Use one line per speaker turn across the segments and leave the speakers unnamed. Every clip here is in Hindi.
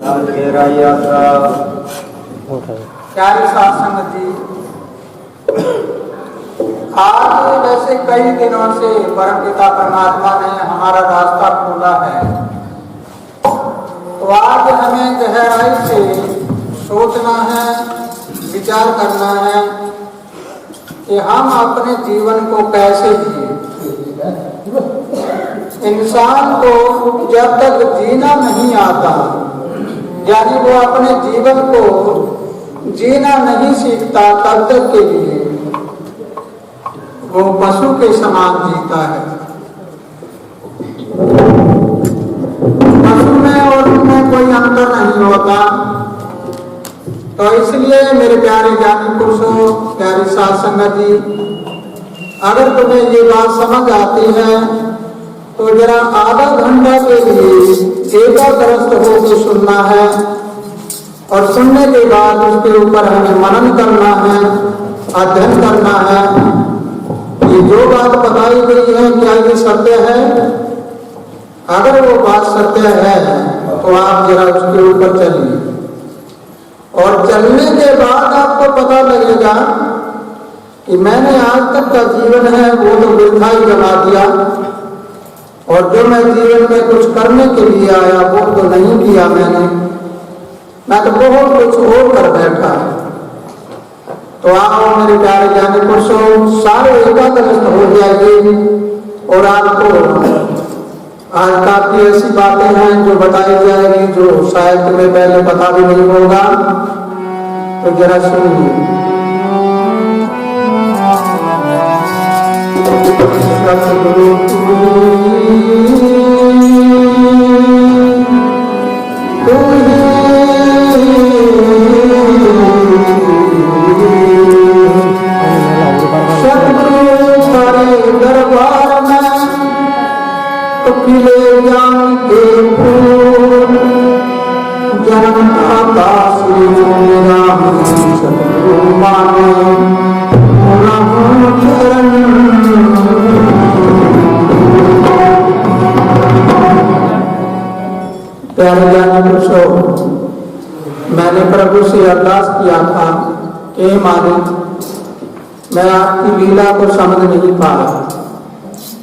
तेरा यात्रा
प्यारे सत्संग जी, आज वैसे कई दिनों से परमपिता परमात्मा ने हमारा रास्ता खोला है, तो आज हमें गहराई से सोचना है, विचार करना है कि हम अपने जीवन को कैसे जिए। इंसान को जब तक जीना नहीं आता, यानी वो अपने जीवन को जीना नहीं सीखता, तब तक के लिए वो पशु के समान जीता है। पशु में और उनमें कोई अंतर नहीं होता। तो इसलिए मेरे प्यारे ज्ञानी पुरुषों, प्यारी साध संगत जी, अगर तुम्हें ये बात समझ आती है तो जरा आधा घंटा के लिए एकाग्रस्त होकर सुनना है, और सुनने के बाद उसके ऊपर हमें मनन करना है, अध्ययन करना है कि जो बात बताई गई है क्या ये सत्य है। अगर वो बात सत्य है तो आप जरा उसके ऊपर चलिए, और चलने के बाद आपको पता लगेगा कि मैंने आज तक का जीवन है वो तो वृथा ही गवा दिया, और जो मैं जीवन में कुछ करने के लिए आया वो तो नहीं किया मैं तो बहुत कुछ और कर बैठा। तो आओ मेरे प्यारे ज्ञानी पुरुषों, सारे एकाग्रस्त हो जाइए, और आपको आज काफी ऐसी बातें हैं जो बताई जाएगी जो शायद तुम्हें पहले पता भी नहीं होगा। तो जरा सुनिए। दरबार में तो खिले ज्ञान के फूल, जन्मदाता श्री राम सतगुरु माने चरण। प्यारे ज्ञानी पुरुषों, मैंने प्रभु से अरदास किया था कि मालिक, मैं आपकी लीला को समझ नहीं पा रहा,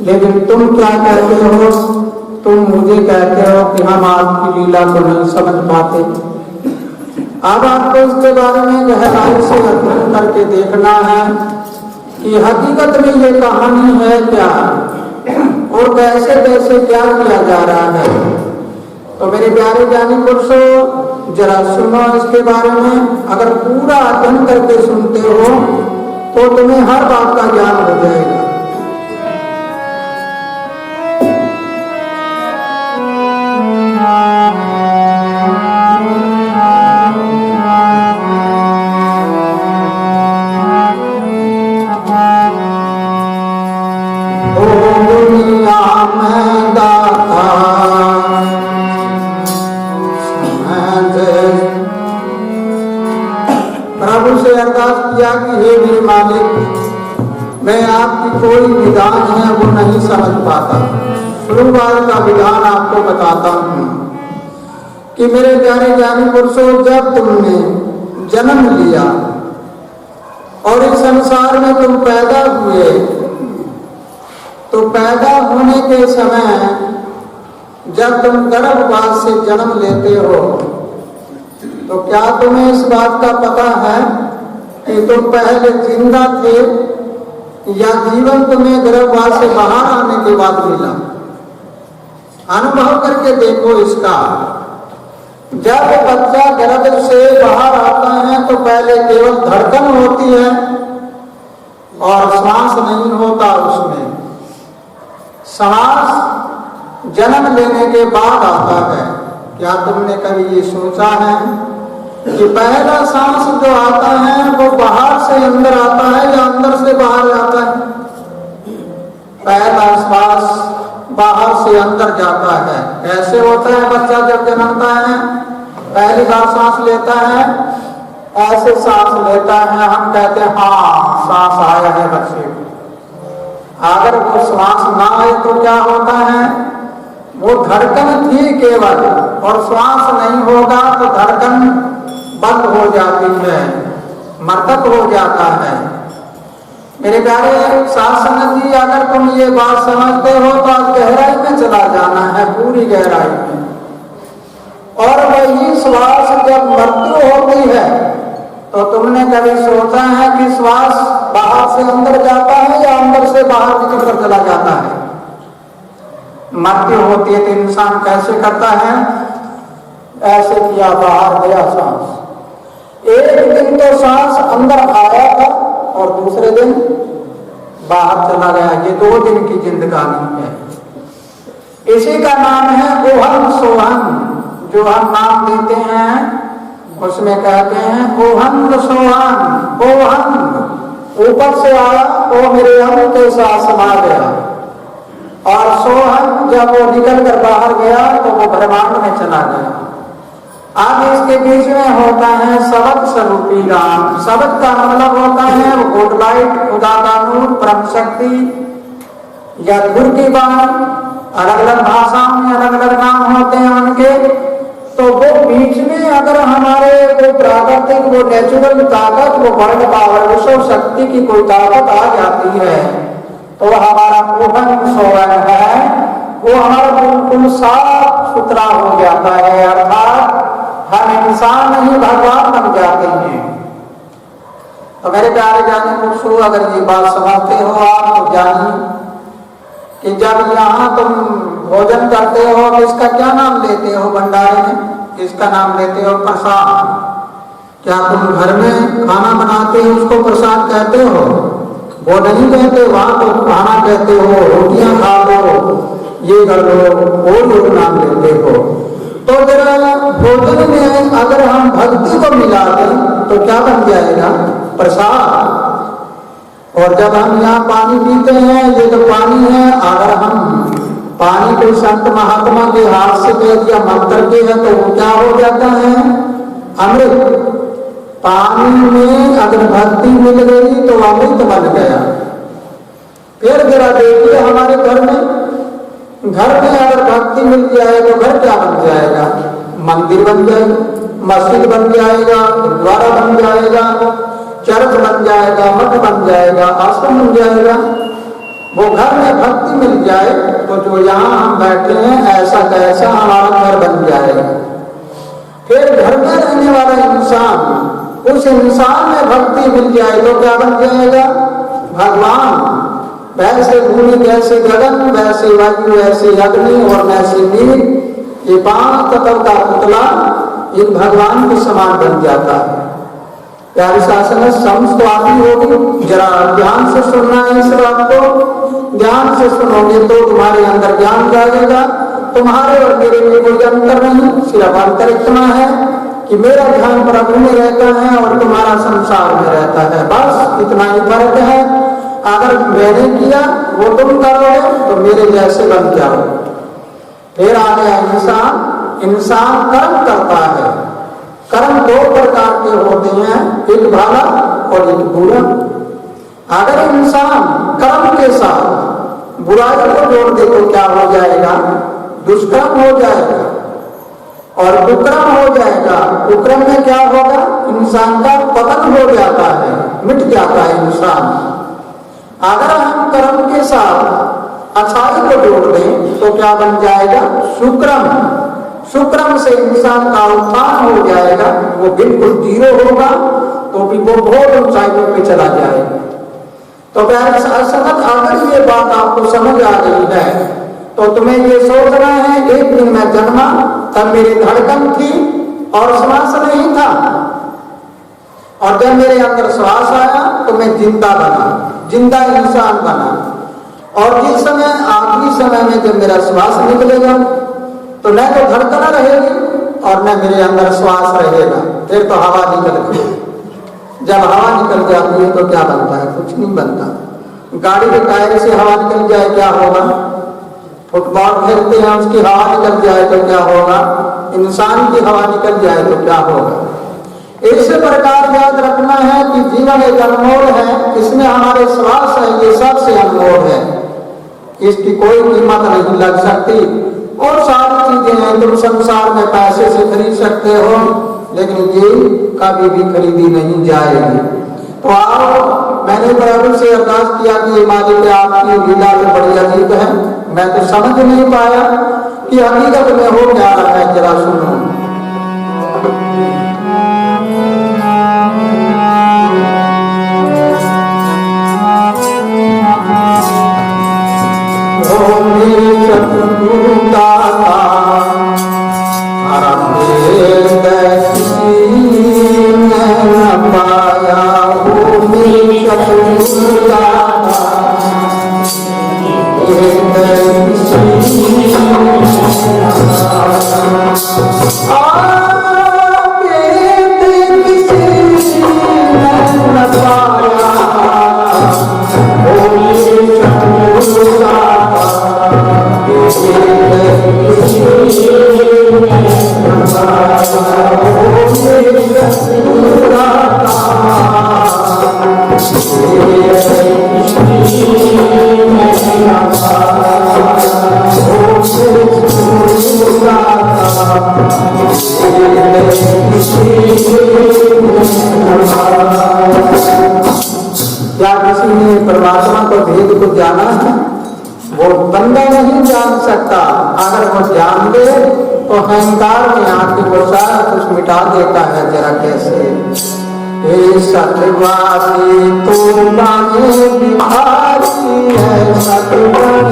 लेकिन तुम क्या कहते हो? तुम मुझे कहते हो कि हम आपकी लीला को नहीं समझ पाते। अब आपको इसके बारे में गहराई से अध्ययन करके देखना है कि हकीकत में ये कहानी है क्या, और कैसे कैसे क्या किया जा रहा है। तो मेरे प्यारे ज्ञानी पुरुषों, जरा सुनो इसके बारे में। अगर पूरा अध्ययन करके सुनते हो तो तुम्हें हर बात का ज्ञान हो जाएगा। प्रभु से अरदास किया कि हे मेरे मालिक, मैं आपकी कोई विधान है वो नहीं समझ पाता। शुरुआत का विधान आपको बताता हूँ कि मेरे प्यारे ज्ञानी पुरुषों, जब तुमने जन्म लिया और इस संसार में तुम पैदा हुए, तो पैदा होने के समय जब तुम गर्भवास से जन्म लेते हो, तो क्या तुम्हें इस बात का पता है कि तुम पहले जिंदा थे या जीवन तुम्हें गर्भवास से बाहर आने के बाद मिला? अनुभव करके देखो इसका। जब बच्चा गर्भ से बाहर आता है तो पहले केवल धड़कन होती है और श्वास नहीं होता उसमें। श्वास जन्म लेने के बाद आता है। क्या तुमने कभी ये सोचा है कि पहला सांस जो आता है वो बाहर से अंदर आता है या अंदर से बाहर आता है? पहला श्वास बाहर से अंदर जाता है। कैसे होता है? बच्चा जब जन्मता है पहली बार सांस लेता है, ऐसे सांस लेता है, हम कहते हैं हाँ सांस आया है बच्चे को। अगर वो श्वास ना आए तो क्या होता है? वो धड़कन थी केवल और श्वास नहीं होगा तो धड़कन बंद हो जाती है, मृतक हो जाता है। मेरे प्यारे साथ संगत जी, अगर तुम ये बात समझते हो तो आज गहराई में चला जाना है, पूरी गहराई में। और वही श्वास जब मृत्यु होती है तो तुमने कभी सोचा है कि श्वास बाहर से अंदर जाता है या अंदर से बाहर निकल कर चला जाता है? मृत्यु होती है तो इंसान कैसे करता है? ऐसे किया, बाहर गया सांस। एक दिन तो सांस अंदर आया था और दूसरे दिन बाहर चला गया। ये 2 दिन की जिंदगानी है। इसी का नाम है ओहम सोहम। जो हम नाम देते हैं उसमें कहते हैं ओहम सोहम। ओहम ऊपर से आया, वो मेरे अंग के साथ समा गया, और सोहम जब वो निकल कर बाहर गया तो वो ब्रह्मांड में चला गया। आगे इसके बीच में होता है शब्द स्वरूपी राम। शब्द का मतलब होता है वो गुड लाइट, खुदा का नूर, परम शक्ति या धुर की बाणी। अलग अलग भाषाओं में अलग अलग नाम होते हैं उनके। तो वो बीच में अगर हमारे वो प्राकृतिक, वो नेचुरल ताकत, वो वर्ल्ड पावर, विश्व शक्ति की कोई ताकत आ जाती है तो हमारा ओहम सोहम है, वो हमारा बिल्कुल साफ सुथरा हो जाता है। अर्थात हम इंसान नहीं भगवान बन जाते हैं। तो मेरे प्यारे जाने पुरुषों, अगर ये बात समझते हो आप तो जानिए कि जब यहाँ तुम भोजन करते हो तो इसका क्या नाम लेते हो? भंडारे में इसका नाम लेते हो प्रसाद। क्या तुम घर में खाना बनाते हो उसको प्रसाद कहते हो? वो नहीं कहते, वहां तो खाना कहते हो, रोटियां खा लो, ये कर लो, वो लोग नाम लेते हो। तो जरा भोजन में अगर हम भक्ति को मिला दें तो क्या बन जाएगा? प्रसाद। और जब हम यहाँ पानी पीते हैं, ये तो पानी है, अगर हम पानी को संत महात्मा के हाथ से कह दिया मंत्र के है तो वो क्या हो जाता है? अमृत। पानी में अगर भक्ति मिल गई तो अमृत बन गया। फिर जरा देखिए हमारे घर में अगर भक्ति मिल जाए तो घर क्या बन जाएगा? मंदिर बन जाएगा, मस्जिद बन जाएगा, गुरुद्वारा बन जाएगा, चर्च बन जाएगा, मठ बन जाएगा, आश्रम बन जाएगा। वो घर में भक्ति मिल जाए तो जो यहाँ हम बैठे हैं ऐसा कैसा हमारा घर बन जाएगा। फिर घर में रहने वाला इंसान, उस इंसान में भक्ति मिल जाए तो क्या बन जाएगा? भगवान। वैसे भूमि जैसे गगन, वैसे वायु, वैसे अग्नि और वैसे नीर, ये 5 तत्व का पुतला इन भगवान के समान बन जाता है। प्यारी शासन समझ तो आती होगी, जरा ध्यान से सुनना है इस बात को। ध्यान से सुनोगे तो तुम्हारे अंदर ज्ञान जाएगा। तुम्हारे और मेरे में कोई अंतर नहीं, सिर्फ अंतर इतना है कि मेरा ध्यान प्रभु में रहता है और तुम्हारा संसार में रहता है। बस इतना ही फर्क है। अगर मैंने किया वो तुम करोगे तो मेरे जैसे बन जाओ। फिर आ गया इंसान। इंसान कर्म करता है। कर्म 2 प्रकार के होते हैं, एक भला और एक बुरा। अगर इंसान कर्म के साथ बुराई को जोड़ दे तो क्या हो जाएगा? दुष्कर्म हो जाएगा और कुकर्म हो जाएगा। कुकर्म में क्या होगा? इंसान का पतन हो जाता है, मिट जाता है इंसान। अगर हम कर्म के साथ अच्छाई को जोड़ दें तो क्या बन जाएगा? सुक्रम। सुक्रम से इंसान का उत्थान हो जाएगा, वो बिल्कुल 0 होगा तो भी वो बहुत ऊंचाइयों पे चला जाएगा। तो प्यारे संगत, अगर ये बात आपको समझ आ गई है तो तुम्हें ये सोचना है, एक दिन मैं जन्मा तब मेरी धड़कन थी और श्वास नहीं था, और जब मेरे अंदर श्वास आया तो मैं जिंदा बना, जिंदा इंसान बना। और जिस समय आखिरी समय में जब मेरा श्वास निकलेगा तो न तो धड़कन रहेगी और न मेरे अंदर श्वास रहेगा, फिर तो हवा निकल गई। जब हवा निकल जाती है तो क्या बनता है? कुछ नहीं बनता। गाड़ी के टायर से हवा निकल जाए क्या होगा? फुटबॉल खेलते हैं उसकी हवा निकल जाए तो क्या होगा? इंसान की हवा निकल जाए तो क्या होगा? इस प्रकार याद रखना है कि जीवन एक अनमोल है, इसमें हमारे श्वास है, ये सबसे अनमोल है, इसकी कोई कीमत नहीं लग सकती। और सारी चीजें हैं तुम संसार में पैसे से खरीद सकते हो, लेकिन ये कभी भी खरीदी नहीं जाएगी। तो आओ, मैंने प्रभु से अरदास किया कि ये मालिक आपकी लीला तो बड़ी अजीब है, मैं तो समझ नहीं पाया कि हकीकत में हो क्या रहा है, जरा सुनो। क्या किसी ने परमात्मा को भेद को जाना है? वो बंदा नहीं जान सकता। अगर वो जान दे तो अहंकार में आके वो सारा कुछ मिटा देता है। जरा कैसे? हे सतवादी तो बाने बिहारी है, सतवन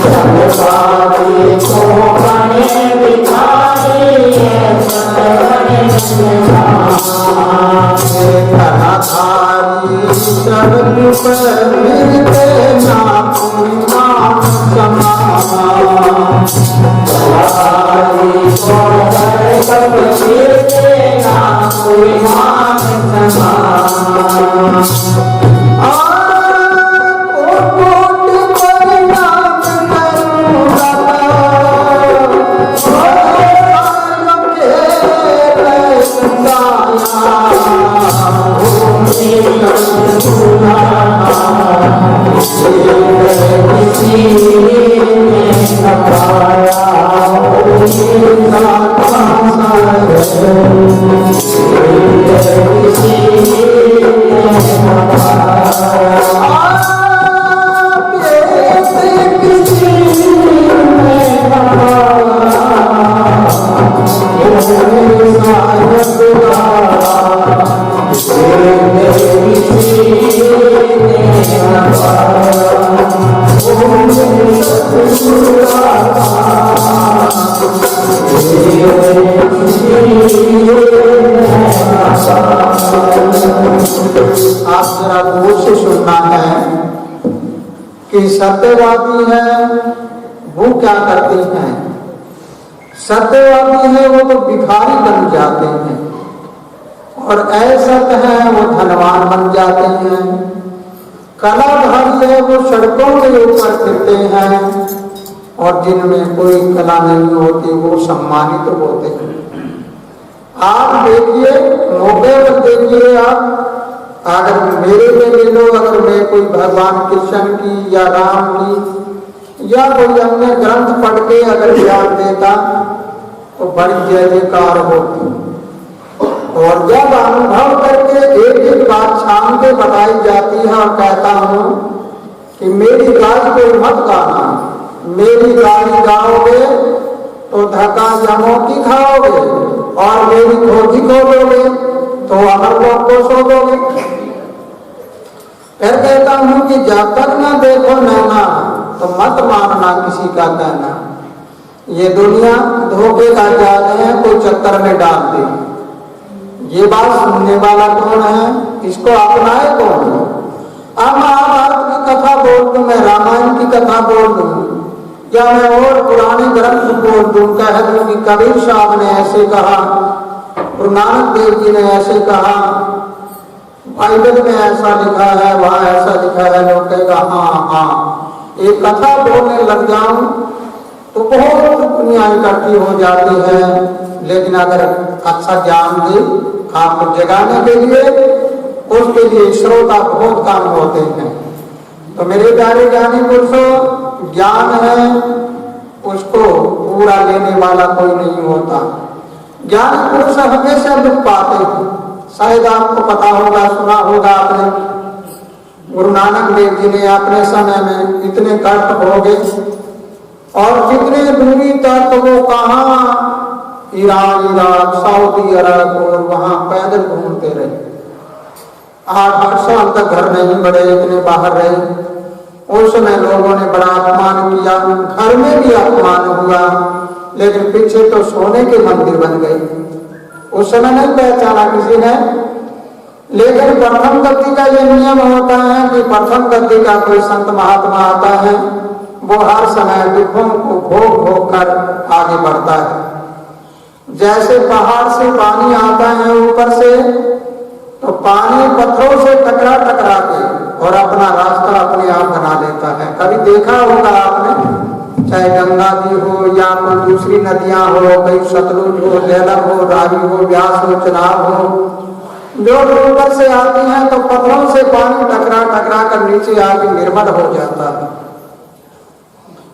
सतवादी तो बाने बिहारी है, सतवन धनाधारी सब पर मिलते ना कोई नाम समाना, सब मिलते ना कोई नाम समाना। आप जरा गौर से सुनना है कि सत्यवादी है वो क्या करते हैं। सत्यवादी है वो तो भिखारी बन जाते हैं, और असत है वो धनवान बन जाते हैं। कलाधारी है वो सड़कों के ऊपर फिरते हैं, और जिनमें कोई कला नहीं होती वो सम्मानित होते हैं। आप देखिए, मौके पर देखिए, आप अगर मेरे में ले लो, अगर मैं कोई भगवान कृष्ण की या राम की या कोई अन्य ग्रंथ पढ़ के अगर ज्ञान देता तो बड़ी जय जयकार होती। और जब अनुभव करके एक एक बात छान के बताई जाती है और कहता हूँ कि मेरी गाली कोई मत गाना, मेरी गाली गाओगे तो धक्का जमो की खाओगे, और मेरी खोजी खोलोगे तो अमर लोग को सो दोगे। फिर कहता हूं कि जब तक ना देखो नैना तो मत मानना किसी का कहना। ये दुनिया धोखे का जाल है, कोई चक्कर में डाल दे। ये बात सुनने वाला कौन है, इसको अपनाए कौन? अब महाभारत की कथा बोल दूं, मैं रामायण की कथा बोल दूं, या मैं और पुराने ग्रंथ बोल दूं, कह दूं कि कबीर साहब ने ऐसे कहा, गुरु नानक देव जी ने ऐसे कहा, बाइबल में ऐसा लिखा है, वहां ऐसा लिखा है, लोग कहेगा हाँ हाँ। एक कथा बोलने लग जाऊं तो बहुत दुनिया इकट्ठी हो जाती है, लेकिन अगर अच्छा ज्ञान दे आपको जगाने के लिए, उसके लिए श्रोता बहुत काम होते हैं। तो मेरे प्यारे ज्ञानी पुरुषों, ज्ञान है उसको पूरा लेने वाला कोई नहीं होता। ज्ञानी पुरुष हमेशा दुख पाते हैं। शायद आपको पता होगा, सुना होगा आपने, गुरु नानक देव जी ने अपने समय में इतने कष्ट भोगे और जितने दूरी तक वो कहाँ ईरान, इराक, सऊदी अरब और वहां पैदल घूमते रहे। 8-8 साल तक घर नहीं बढ़े, इतने बाहर रहे। उस समय लोगों ने बड़ा अपमान किया, घर में भी अपमान हुआ, लेकिन पीछे तो सोने के मंदिर बन गए। उस समय नहीं पहचाना किसी ने। लेकिन प्रथम गति का ये नियम होता है कि प्रथम गति का कोई संत महात्मा आता है, वो हर समय दुखों को भोग भोग कर आगे बढ़ता है। जैसे पहाड़ से पानी आता है ऊपर से, तो पानी पत्थरों से टकरा टकरा के और अपना रास्ता अपने आप बना लेता है। कभी देखा होगा आपने, चाहे गंगा जी हो या कोई दूसरी नदियां हो, कहीं सतलुज हो, झेलम हो, रावी हो, व्यास हो, चिनाब हो, जो ऊपर से आती हैं तो पत्थरों से पानी टकरा टकरा कर नीचे आके निर्मल हो जाता है।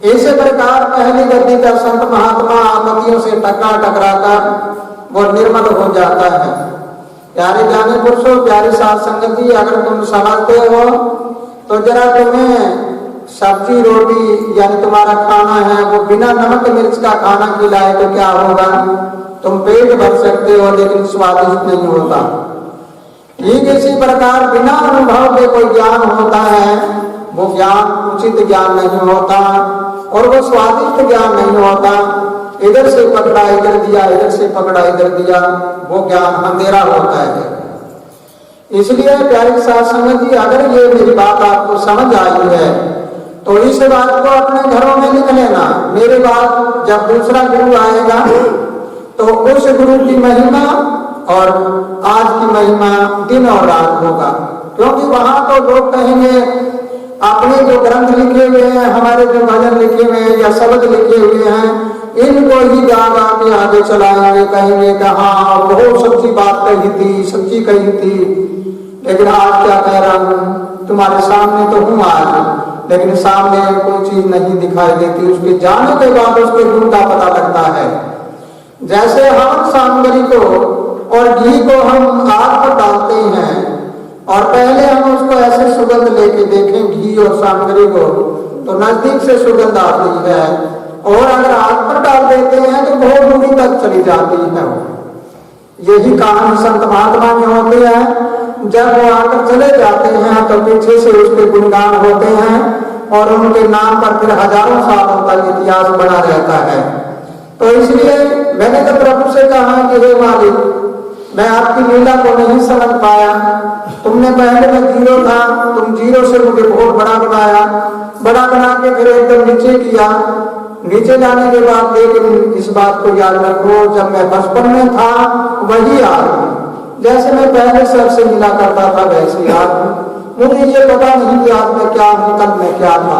इसी प्रकार पहली गति का संत महात्मा आपत्तियों से टकरा टकरा कर वो निर्मल हो जाता है। प्यारे ज्ञानी पुरुषों, प्यारी साध संगत जी, अगर तुम समझते हो तो जरा तुम्हें सब्जी रोटी यानी तुम्हारा खाना है वो बिना नमक मिर्च का खाना खिलाए तो क्या होगा? तुम पेट भर सकते हो लेकिन स्वादिष्ट नहीं होता। ठीक इसी प्रकार बिना अनुभव के कोई ज्ञान होता है, वो ज्ञान उचित ज्ञान नहीं होता और वो स्वादिष्ट ज्ञान नहीं होता। इधर से पकड़ा इधर दिया, इधर से पकड़ा इधर दिया, वो ज्ञान अंधेरा होता है। इसलिए प्यारी साध संगत जी, अगर ये मेरी बात आपको समझ आई है तो इस बात को अपने घरों में लिख लेना। मेरे बाद जब दूसरा गुरु आएगा तो उस गुरु की महिमा और आज की महिमा दिन और रात होगा, क्योंकि वहां तो लोग कहेंगे अपने जो ग्रंथ लिखे हुए हैं, हमारे जो भजन लिखे हुए हैं या शब्द लिखे हुए हैं, इनको ही गा गा के आगे चलाएंगे, कहेंगे कि हाँ बहुत सच्ची बात कही थी, सच्ची कही थी। लेकिन आज क्या कह रहा हूँ, तुम्हारे सामने तो हूँ आज, लेकिन सामने कोई चीज नहीं दिखाई देती। उसके जाने के बाद उसके गुण का पता लगता है। जैसे हम सामग्री को और घी को हम आग पर डालते हैं और पहले हम उसको ऐसे सुगंध लेके देखें घी और सामग्री को, तो नजदीक से सुगंध आती है, और अगर आग पर डाल देते हैं तो बहुत दूरी तक चली जाती है। यही कहानी संत महात्मा में होती है। जब वो आकर चले जाते हैं तो पीछे से उसके गुणगान होते हैं और उनके नाम पर फिर हजारों सालों तक इतिहास बना रहता है। तो इसलिए मैंने तो प्रभु से कहा कि हे मालिक, मैं आपकी लीला को नहीं समझ पाया। तुमने पहले मैं जीरो था, तुम जीरो से मुझे बहुत बड़ा बनाया, बड़ा बना के फिर एकदम नीचे किया। नीचे जाने के बाद लेकिन इस बात को याद रखो, जब मैं बचपन में था वही आज, जैसे मैं पहले सबसे मिला करता था वैसे आज। मुझे ये पता नहीं कि आज मैं क्या हूँ, कल मैं क्या था।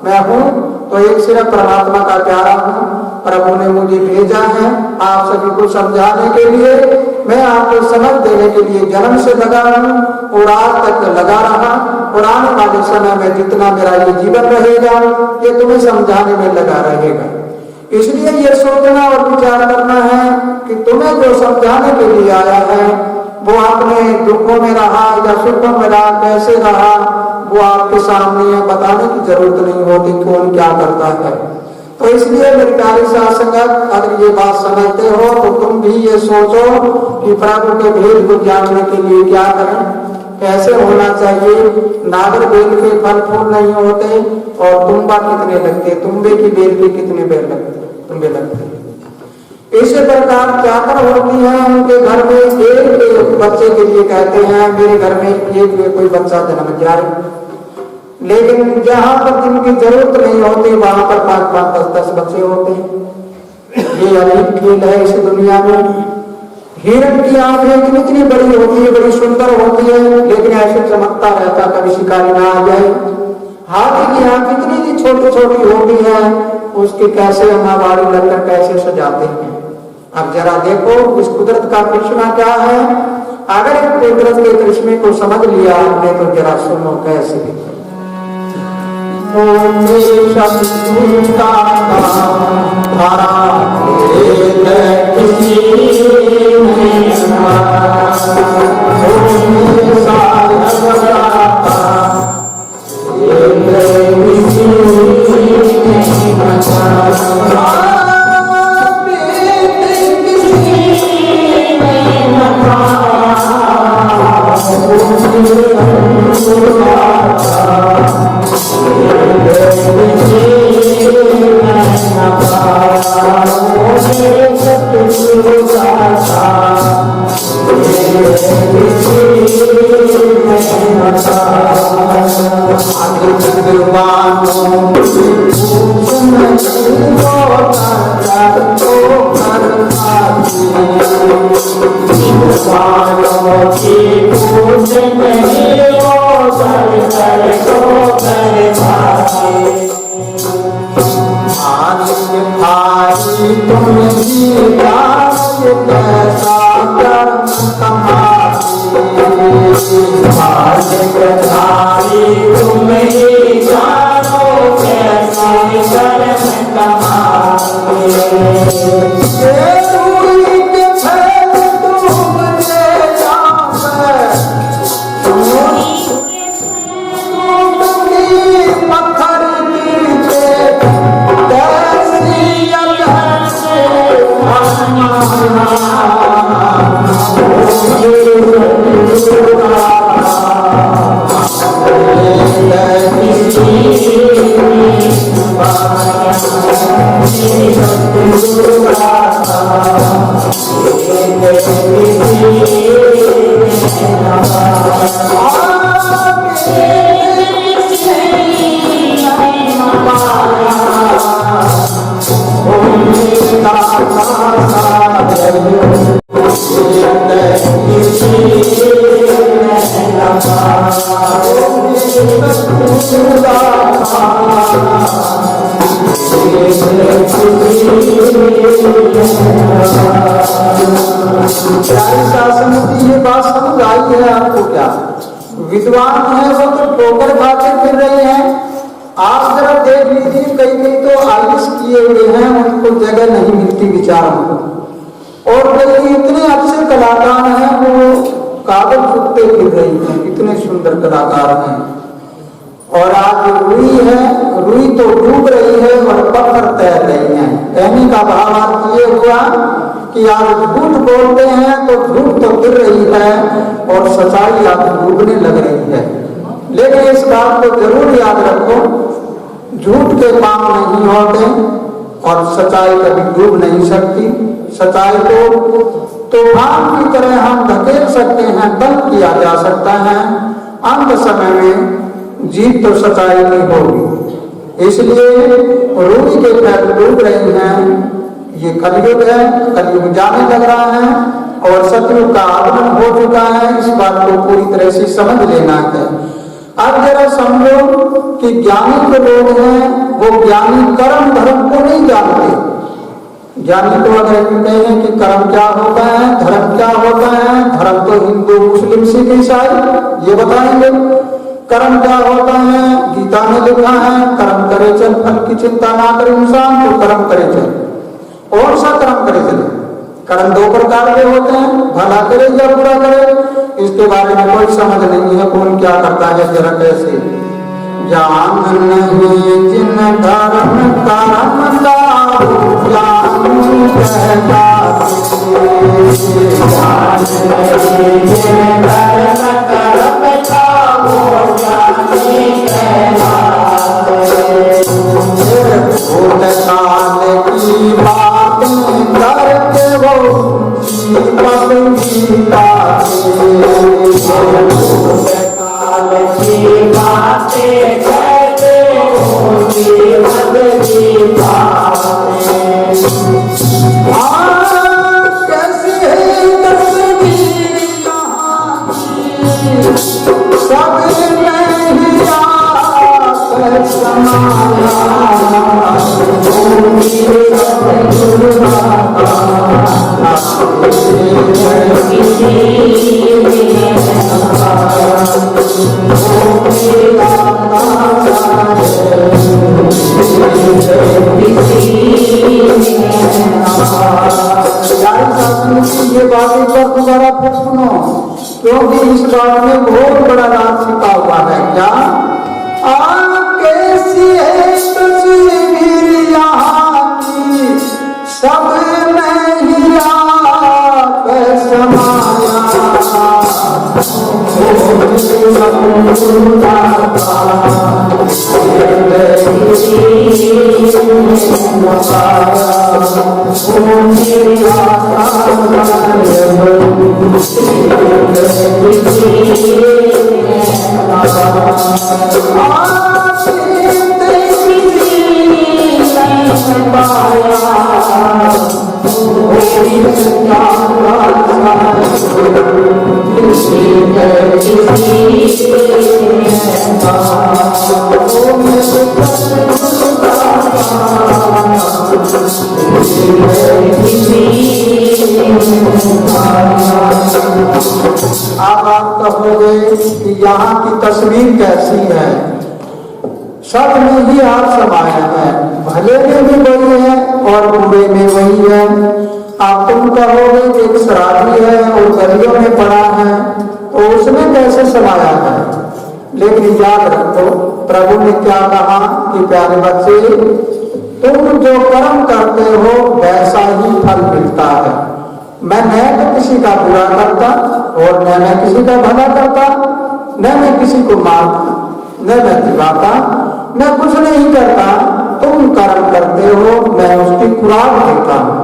मैं हूँ तो एक सिर्फ परमात्मा का प्यारा हूँ। प्रभु ने मुझे भेजा है आप सभी को समझाने के लिए। मैं आपको समझ देने के लिए जन्म से लगा हूँ और आज तक लगा रहा, और आने वाले समय में जितना मेरा ये जीवन रहेगा ये तुम्हें समझाने में लगा रहेगा। इसलिए ये सोचना और विचार करना है कि तुम्हें जो समझाने के लिए आया है वो अपने दुखों में रहा या सुखों में रहा, कैसे रहा, वो आपके सामने है, बताने की जरूरत नहीं होती कौन क्या करता है। तो इसलिए मेरी प्यारी साध संगत, अगर ये बात समझते हो तो तुम भी ये सोचो कि प्रभु के भेद को जानने के लिए क्या करें, कैसे होना चाहिए। नागर बेल के फल फूल नहीं होते और तुम्बा कितने लगते, तुम्बे की बेल के कितने बेल लगते, तुम्बे लगते। इसी प्रकार चाकर होती है, उनके घर में एक बच्चे के लिए कहते हैं मेरे घर में एक कोई बच्चा जन्म जाए, लेकिन जहां पर जिनकी जरूरत नहीं होती वहां पर 5-5, 10-10 बच्चे होते हैं। ये अनेक खेल है इस दुनिया में। हिरण की आंखें इतनी बड़ी होती है, बड़ी सुंदर होती है, लेकिन ऐसे चमकता रहता कभी शिकारी ना आ जाए। हाथी की आंख इतनी छोटी छोटी होती है, उसके कैसे हमारी लगकर कैसे सजाते हैं। अब जरा देखो इस कुदरत का कृष्णा क्या है। अगर कुदरत के कृष्ण को समझ लिया आपने तो जरा सुनो कैसे। ओ मेरे शत्रु का धारा किसी नहीं शासन की ये बात समझ आई है आपको क्या? विद्वान है वो तो ठोकर खाते फिर रही हैं। आप जरा देख लीजिए, कई कई तो आलिश किए हुए हैं, उनको जगह नहीं मिलती विचारों को। और कई इतने अच्छे कलाकार हैं वो कागज चुपते फिर रही हैं, इतने सुंदर कलाकार हैं। और आज रुई है, रुई तो डूब रही है और पत्थर तैर रही है। कहने का भाव ये हुआ कि आज झूठ बोलते हैं तो झूठ तो गिर रही है और सच्चाई आज डूबने लग रही है। लेकिन इस बात को जरूर याद रखो, झूठ के काम नहीं होते और सच्चाई कभी डूब नहीं सकती। सच्चाई को तूफान की तरह हम धकेल सकते हैं, बंद किया जा सकता है। अंत समय में जीत तो सच्चाई की होगी। इसलिए रूही के पैर डूब रही हैं। ये कलयुग है, कलयुग जाने लग रहा है और सतयुग का आगमन हो चुका है। इस बात को पूरी तरह से समझ लेना है। अब जरा समझो कि ज्ञानी जो लोग हैं वो ज्ञानी कर्म धर्म को नहीं जानते। ज्ञानी तो अगर कहें कि कर्म क्या होता है, धर्म क्या होता है, धर्म तो हिंदू मुस्लिम सिख ईसाई ये बताएंगे। कर्म क्या होता है, गीता में लिखा है, कर्म करे चल फल की चिंता ना करे इंसान, तो कर्म करे चल। और सा कर्म करे चले। कर्म दो प्रकार के होते हैं, भला करे या बुरा करे। इसके बारे में कोई समझ नहीं है कौन क्या करता है, जरा कैसे ज्ञान नहीं जिन धर्म कर्म का ज्ञान कहता की बातें करके वो काल की बातें कहते कैसे सब नहीं प्यारी शासन की ये बात एक बार दोबारा फिर सुनो, क्योंकि इस बात में बहुत बड़ा राज छिपा हुआ है। क्या कैसी है तस्वीर यहाँ की, सब में हीरा समाया, अब आप कहोगे कि यहाँ की तस्वीर कैसी है? सब में ही आप समाया है, भले में भी वही है और बुरे में वही है। आप तुम कहोगे कि एक शराबी है और गलियों में पड़ा है, तो उसमें कैसे समाया है? लेकिन याद रखो, प्रभु ने क्या कहा कि प्यारे बच्चे, तुम जो कर्म करते हो वैसा ही फल मिलता है। मैं न तो किसी का बुरा करता और न मैं किसी का भला करता, न मैं किसी को मारता, न मैं दिलाता, मैं कुछ नहीं करता। तुम कर्म करते हो, मैं उसकी खुराक देता हूं।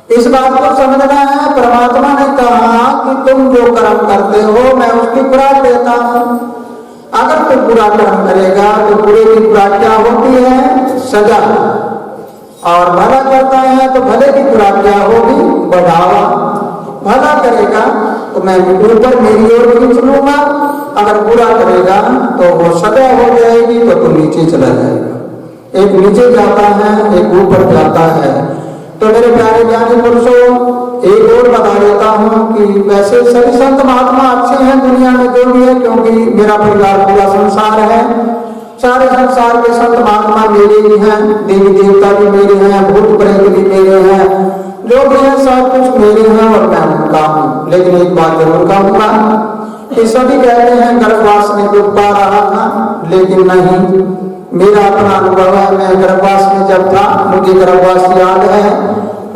इस बात को समझना है। परमात्मा ने कहा कि तुम जो कर्म करते हो मैं उसकी खुराक देता हूं। अगर कोई बुरा कर्म करेगा तो बुरे की खुराक क्या होती है? सजा। और भला करता है तो भले की खुराक क्या होगी? बढ़ावा। भला करेगा तो मैं ऊपर मेरी ओर खींच लूंगा, अगर बुरा करेगा तो वो सजा हो जाएगी तो तुम नीचे चला जाएगा। एक नीचे जाता है, एक ऊपर जाता है। तो मेरे प्यारे ज्ञानी पुरुषों, एक और बता देता हूँ कि वैसे सभी संत महात्मा अच्छे हैं दुनिया में जो भी है, क्योंकि मेरा परिवार पूरा संसार है। सारे संसार के संत महात्मा मेरे ही हैं, देवी देवता भी मेरे हैं, भूत प्रेत भी मेरे हैं, जो भी है सब कुछ मेरे हैं और मैं उनका हूँ। लेकिन एक बात जरूर कहूँगा कि सभी कहते हैं गर्भवास में दुख पा रहा था, लेकिन नहीं, मेरा अपना अनुभव है। मैं गर्भवास में जब था, मुझे गर्भवास याद है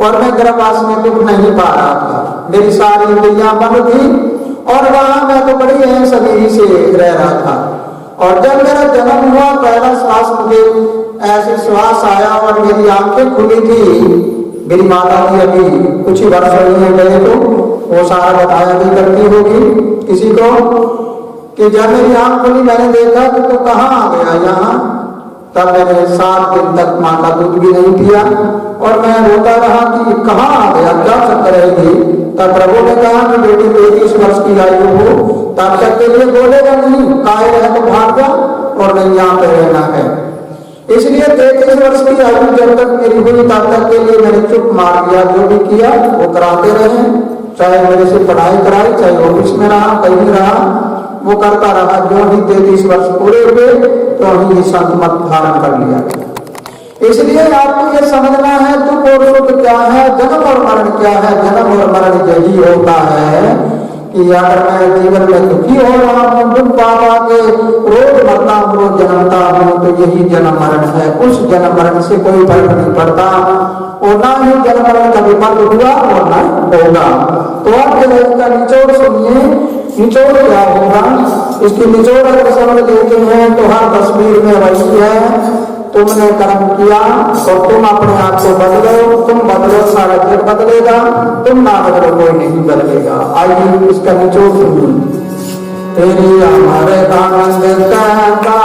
और मैं गर्भवास में दुख नहीं पा रहा था। मेरी सारी इंद्रियां बंद थी और वहां मैं तो बड़ी असहनीय से रह रहा था। और जब मेरा जन्म हुआ, पहला श्वास मुझे ऐसे श्वास आया और मेरी आंखें खुली थी। मेरी माता जी अभी कुछ ही वर्ष हुए गए तो वो सारा बताया भी करती होगी किसी को कि जब मेरी आंख खुली मैंने देखा कि तो कहाँ आ गया यहाँ। तब मैंने 7 दिन तक मां का दूध भी नहीं पिया और मैं रोता रहा कि कहाँ आ गया, क्या चक्कर रहेगी। तब प्रभु ने कहा कि बेटी 33 वर्ष की आयु हो तब तक के लिए बोलेगा नहीं, कायर है तो भाग जा और नहीं यहाँ पे रहना है। इसलिए 33 वर्ष की आयु जब तक मेरी हुई तब तक के लिए मैंने चुप मार दिया। जो भी किया वो कराते रहे, चाहे मेरे से पढ़ाई कराई, चाहे ऑफिस में रहा, कहीं रहा, वो करता रहा। जो ही 33 वर्ष पूरे हुए तो ही संत मत धारण कर लिया। इसलिए आपको ये समझना है दुख और सुख क्या है, जन्म और मरण क्या है। जन्म और मरण यही होता है कि अगर मैं जीवन में दुखी हो रहा हूँ, दुख पापा के रोज मरता हूँ, रोज जन्मता हूँ, तो यही जन्म मरण है। उस जन्म मरण से कोई फर्क नहीं पड़ता और ना ही जन्म मरण का विपद हुआ और ना होगा। तो आप इसका निचोड़ सुनिए, निचोड़ क्या होगा। इसकी निचोड़ अगर समझ लेते हैं तो हर तस्वीर में वही है, तुमने कर्म किया और तुम अपने आप को बदलो। तुम बदलो सारा जग बदलेगा, तुम ना बदलो कोई नहीं बदलेगा। आइए इसका निचोड़ सुनिए। तेरी हमारे आनंद सतकारा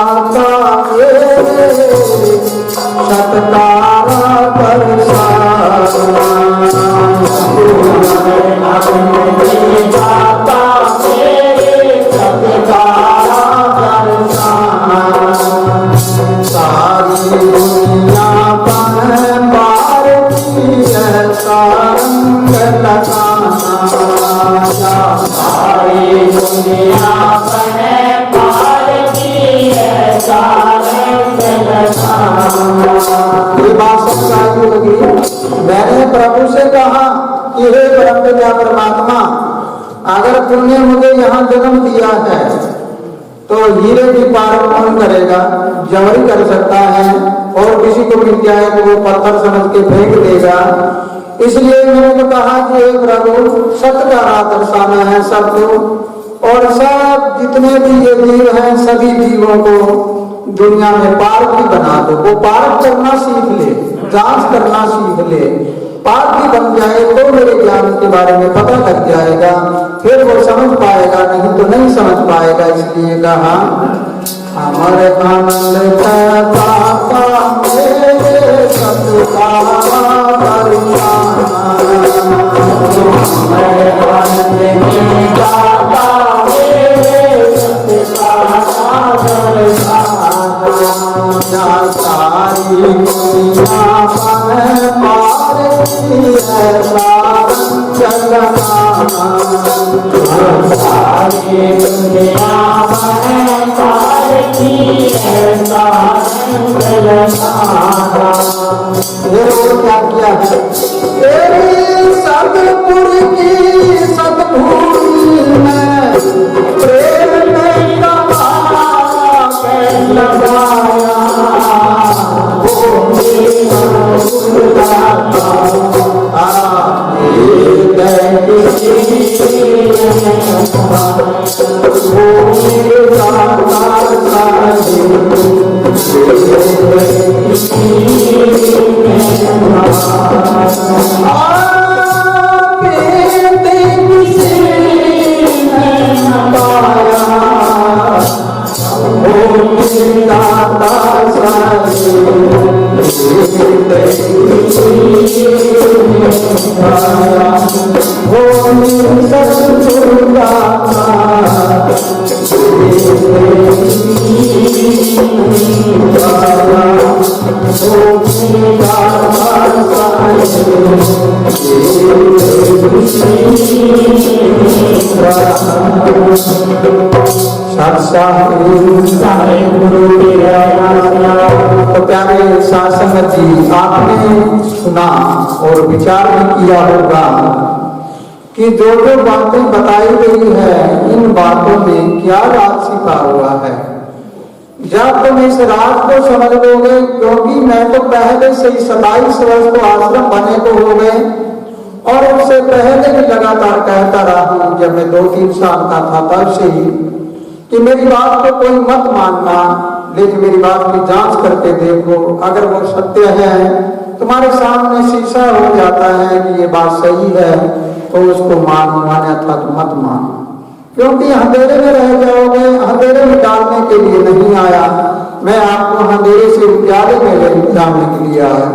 सारी दुनिया पर पार की है सारंग लगाना। सारी दुनिया पर पार की है सारंग लगाना। ये बात सच्चाई लगी। मैंने प्रभु से कहा कि हे परमपिता परमात्मा, अगर तुमने मुझे यहाँ जन्म दिया है तो हीरे की पारख कौन करेगा? जौहरी कर सकता है, और किसी को मिल जाए तो वो पत्थर समझ के फेंक देगा। इसलिए मैंने तो कहा कि हे प्रभु, सत्य का राह दर्शाना है सबको, और सब जितने भी ये जीव हैं सभी जीवों को दुनिया में पार्क भी बना दो। वो पार्क करना सीख ले, जांच करना सीख ले, पार्क भी बन जाए तो मेरे ज्ञान के बारे में पता लग जाएगा, फिर वो समझ पाएगा, नहीं तो नहीं समझ पाएगा। इसलिए कहा अमर आनंद पापा मेरे सतका क्या किया है? तेरी सतपुर की सतभूमि में प्रेम में लगाया तो प्यारे साथ संगत जी, आपने सुना और विचार भी किया होगा कि जो जो बातें बताई गई है, इन बातों में क्या राज छिपा हुआ है। जब तुम इस राज को समझ लोगे, क्योंकि मैं तो पहले से ही 27 वर्ष को आश्रम बने को हो गए, और उससे पहले भी लगातार कहता रहा हूं, जब मैं 2-3 साल का था तब से ही, कि मेरी बात को कोई मत मानना, लेकिन मेरी बात की जांच करके देखो, अगर वो सत्य है, तुम्हारे सामने शीशा हो जाता है कि ये बात सही है, तो उसको मानो, अन्यथा तो मत मानो, क्योंकि अंधेरे में रह जाओगे। अंधेरे में डालने के लिए नहीं आया मैं, आपको अंधेरे से उजाले में डालने के लिए आया।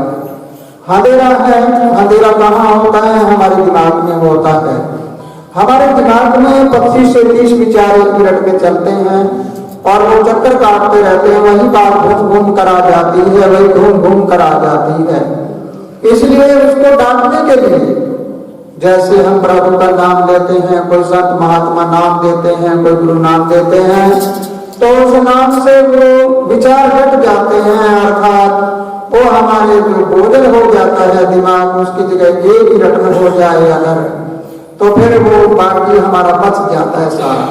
अंधेरा है, अंधेरा कहाँ होता है? हमारे दिमाग में होता है। हमारे दिमाग में 25 से 30 विचार एक मिनट में चलते हैं, और वो चक्कर काटते रहते हैं, वही बात घूम कर आ जाती है, वही घूम कर आ जाती है। इसलिए उसको डांटने के लिए, जैसे हम प्रभु का नाम लेते हैं, कोई संत महात्मा नाम देते हैं, कोई गुरु नाम देते हैं, तो उस नाम से वो विचार हट जाते हैं, अर्थात वो हमारे जो बोझल हो जाता है दिमाग, उसकी जगह एक ही रत्न हो जाए अगर, तो फिर वो बाकी हमारा बच जाता है सारा।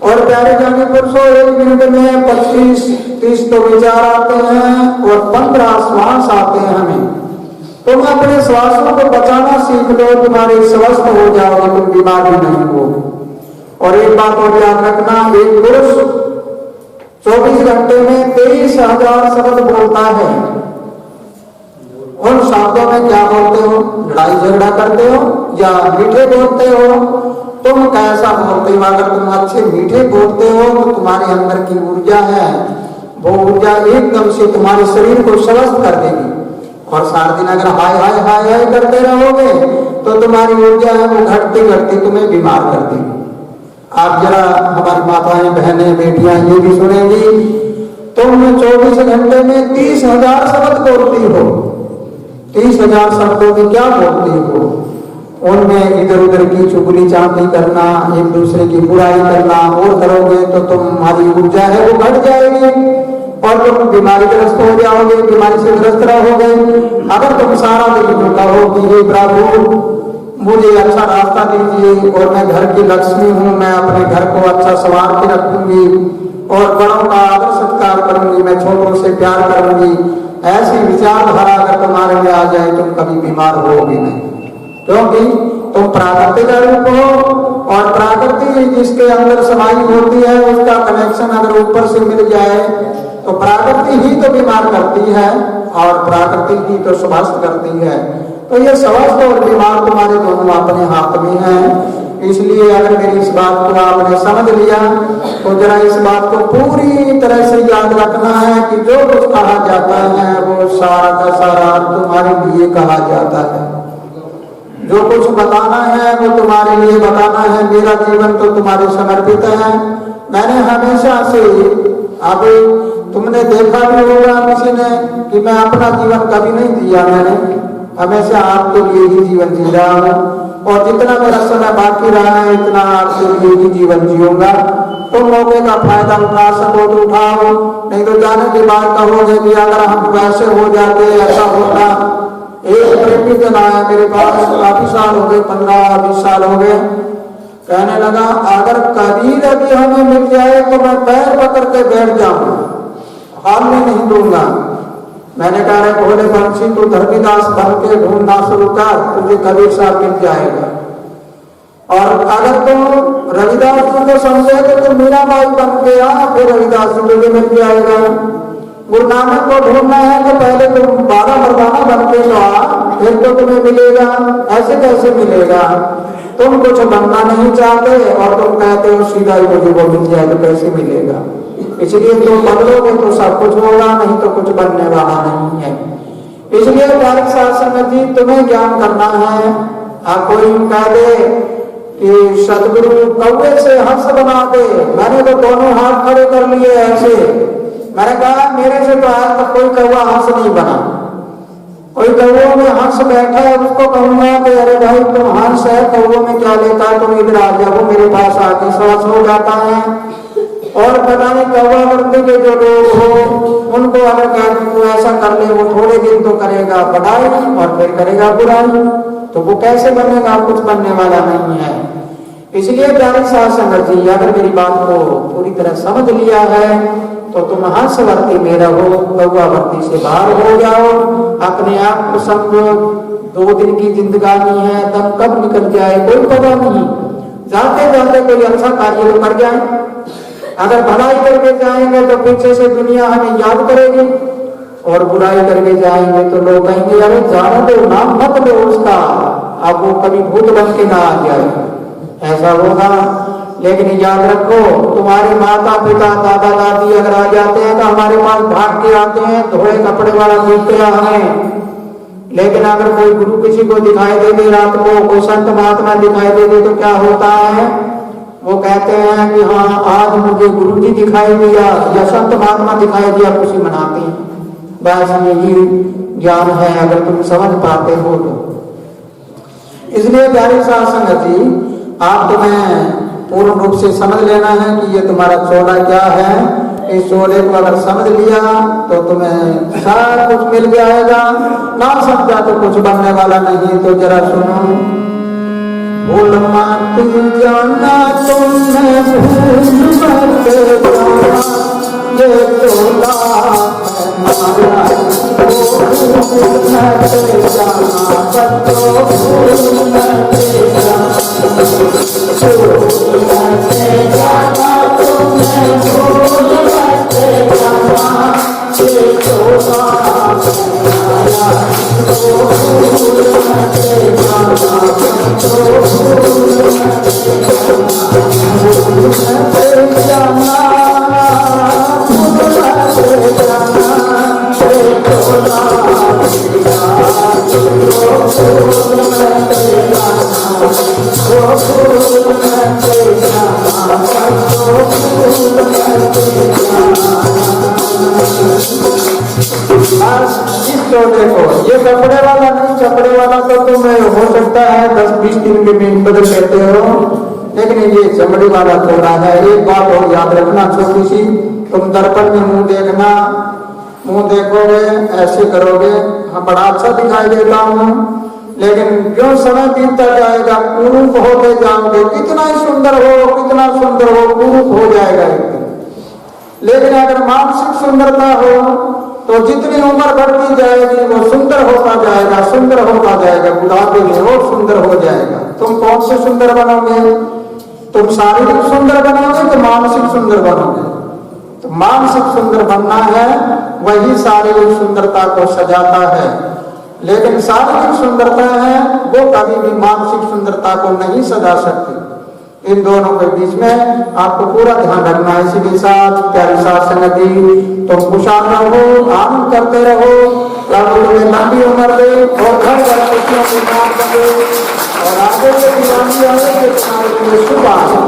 और प्यारे जाने पुरुषों, 1 मिनट में 25-30 तो विचार आते हैं, और 15 श्वास आते हैं हमें। तुम अपने श्वासों को बचाना सीख लो, तुम्हारे स्वस्थ हो जाओगे, तुम बीमार भी नहीं होगे। और एक बात और याद रखना, एक पुरुष 24 घंटे में 23,000 शब्द बोलता है। उन शब्दों में क्या बोलते हो? लड़ाई झगड़ा करते हो या मीठे बोलते हो? तुम कैसा बोलते हो? अगर तुम अच्छे मीठे बोलते हो तो तुम्हारे अंदर की ऊर्जा है, वो ऊर्जा एकदम से तुम्हारे शरीर को स्वस्थ कर देगी। और सारा दिन अगर हाय हाय हाय हाय करते रहोगे तो तुम्हारी ऊर्जा है वो घटती घटती तुम्हें बीमार कर देगी। आप जरा हमारी माताएं, बहनें, बेटियां ये भी सुनेंगी, तुम 24 घंटे में 30,000 शब्द बोलती हो। 30,000 शब्दों में क्या बोलती हो? उनमें इधर उधर की चुगली चांदी करना, एक दूसरे की बुराई करना, और करोगे तो तुम्हारी ऊर्जा है वो घट जाएगी। और तुम बीमारी ग्रस्त हो जाओगे, बीमारी से ग्रस्त रहोगे। अगर तुम सारा दिन कहो कि हे प्रभु मुझे अच्छा रास्ता दीजिए और मैं घर की लक्ष्मी हूँ, मैं अपने घर को अच्छा संवार के रखूंगी और बड़ों का आदर सत्कार करूंगी, मैं छोटों से प्यार करूंगी, ऐसी विचारधारा अगर तुम्हारे में आ जाए तुम कभी बीमार होगी नहीं, क्योंकि तुम प्रकृति का रूप हो और प्रकृति जिसके अंदर समाई होती है उसका कनेक्शन अगर ऊपर से मिल जाए तो प्रकृति ही तो बीमार करती है और प्रकृति ही तो स्वस्थ करती है। तो ये स्वस्थ और बीमार तुम्हारे दोनों अपने हाथ में है। इसलिए अगर मेरी इस बात को आपने समझ लिया तो जरा इस बात को पूरी तरह से याद रखना है कि जो कुछ कहा जाता है वो सारा का सारा तुम्हारे लिए कहा जाता है। जो कुछ बताना है वो तुम्हारे लिए बताना है। मेरा जीवन तो तुम्हारे समर्पित है। मैंने हमेशा से, अब तुमने देखा भी होगा किसी ने कि मैं अपना जीवन कभी नहीं जिया, मैंने हमेशा आपके लिए ही जीवन जी रहा हूँ और जितना मेरा समय बाकी रहा है इतना आपके लिए ही जीवन जीऊंगा। तुम मौके का फायदा उठा सको तो उठाओ, नहीं तो जाने के बाद कहोगे कि अगर हम वैसे हो जाते ऐसा होता। एक प्रेमी जन आया मेरे पास, काफी साल हो गए, 15-20 साल हो गए, कहने लगा अगर कभी रवि हमें मिल जाए तो मैं पैर पकड़ के बैठ जाऊं, हाल में नहीं दूंगा। मैंने कहा भोले पंछी तू धरतीदास बन के ढूंढना शुरू कर, तुझे कबीर साहब मिल जाएगा। और अगर तुम रविदास जी को समझे तो तुम मीराबाई बन के आ, फिर रविदास जी तुझे मिल जाएगा। गुरु नानक को ढूंढना है तो पहले तुम 12 मर्दाना बन के तो आ, फिर तो तुम्हें मिलेगा। ऐसे कैसे मिलेगा? तुम कुछ बनना नहीं चाहते और तुम कहते हो सीधा ही मुझे वो मिल जाए, तो कैसे मिलेगा? इसलिए तुम बदलोगे तो सब कुछ होगा, नहीं तो कुछ बनने वाला नहीं है। इसलिए प्यारे साध संगत जी तुम्हें ज्ञान करना है। आप कोई कह दे कि सतगुरु कौवे से हंस बना दे, मैंने तो दोनों हाथ खड़े कर लिए ऐसे। मैंने कहा मेरे से तो आज तक कोई कौवा हंस नहीं बना। कोई कौवों में हंस बैठा है उसको कहूंगा कि अरे भाई तुम हंस है, कौवों में क्या लेता है, तुम इधर आ जाओ, मेरे पास आके सांस हो जाता है। और पता नहीं कौवा वृत्ति के जो लोग हो उनको अगर कहते तो ऐसा कर ले, वो थोड़े दिन तो करेगा बढ़ाई और फिर करेगा बुराई, तो वो कैसे बनेगा? कुछ बनने वाला नहीं है। इसलिए प्यारे साध संगत जी अगर मेरी बात को पूरी तरह समझ लिया है तो तुम हंसवर्ती में रहो, कौवा वर्ती से बाहर हो जाओ। अपने आप को समझो 2 दिन की जिंदगानी है, तब कब निकल जाए कोई पता नहीं। जाते जाते कोई अच्छा कार्य तो कर जाए। अगर भलाई करके जाएंगे तो पीछे से दुनिया हमें याद करेगी और बुराई करके जाएंगे तो लोग कहेंगे अरे जाने दो, नाम मत लो उसका, अब वो कभी भूत बन के ना आ जाए, ऐसा होगा। लेकिन याद रखो तुम्हारे माता पिता दादा दादी अगर आ जाते हैं तो हमारे पास भाग के आते हैं, धोए कपड़े वाला मिलते हैं हमें। लेकिन अगर कोई गुरु किसी को दिखाई दे दे रात को, कोई संत महात्मा दिखाई दे दे तो क्या होता है? वो कहते हैं कि हाँ आज मुझे गुरु जी दिखाई दिया या संत महात्मा दिखाई दिया, खुशी मनाते हैं। बस यही ज्ञान है अगर तुम समझ पाते हो तो। इसलिए प्यारे साध संगत जी आप तुम्हें पूर्ण रूप से समझ लेना है कि ये तुम्हारा चोला क्या है। इस चोले को अगर समझ लिया तो तुम्हें सब कुछ मिल जाएगा, ना समझा तो कुछ बनने वाला नहीं। तो जरा सुनो, भूल मत जाना तुमने भूल मत जाना, ये चोला हमारा भूल मत जाना, बच्चों भूल मत जाना, भूल मत जाना तुमने भूल मत जाना, ये चोला हमारा भूल मत जाना, बच्चों देखो ये कपड़े वाला नहीं, कपड़े वाला तो तुम्हें हो सकता है 10-20 दिन के में बदल लेते हो, लेकिन ये चमड़ी वाला चोला है। एक बात और याद रखना छोटी सी, तुम दर्पण में मुंह देखना, मुंह देखोगे ऐसे करोगे, हाँ बड़ा अच्छा दिखाई देता हूँ, लेकिन जो समय बीतता जाएगा कुरूप होते जाओगे, कितना ही सुंदर हो, कितना सुंदर हो, कुरूप हो जाएगा एक दिन। लेकिन अगर मानसिक सुंदरता हो तो जितनी उम्र बढ़ती जाएगी वो सुंदर होता जाएगा, सुंदर होता जाएगा, बुढ़ापे में और सुंदर हो जाएगा। तुम कौन से सुंदर बनोगे? तुम शारीरिक सुंदर बनोगे तो मानसिक सुंदर बनोगे? तो मानसिक सुंदर बनना है, वही शारीरिक सुंदरता को सजाता है। लेकिन शारीरिक सुंदरता है वो कभी भी मानसिक सुंदरता को नहीं सजा सकती। इन दोनों के बीच में आपको पूरा ध्यान रखना है। इसी साथ प्यारी साथ संगति, तुम खुशहाल रहो, आनंद करते रहो, प्रभु तुम्हें लंबी उम्र दे और घर घर खुशियों के काम करे और आगे से दिवाली आए तो तुम्हारे लिए शुभ आए।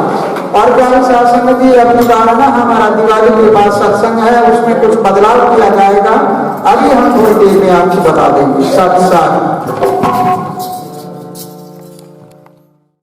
और प्यारी साथ संगति, अपनी बार ना हमारा दिवाली के बाद सत्संग है, उसमें कुछ बदलाव किया जाएगा। अभी हम थोड़ी देर में आपको बता देंगे। साथ साथ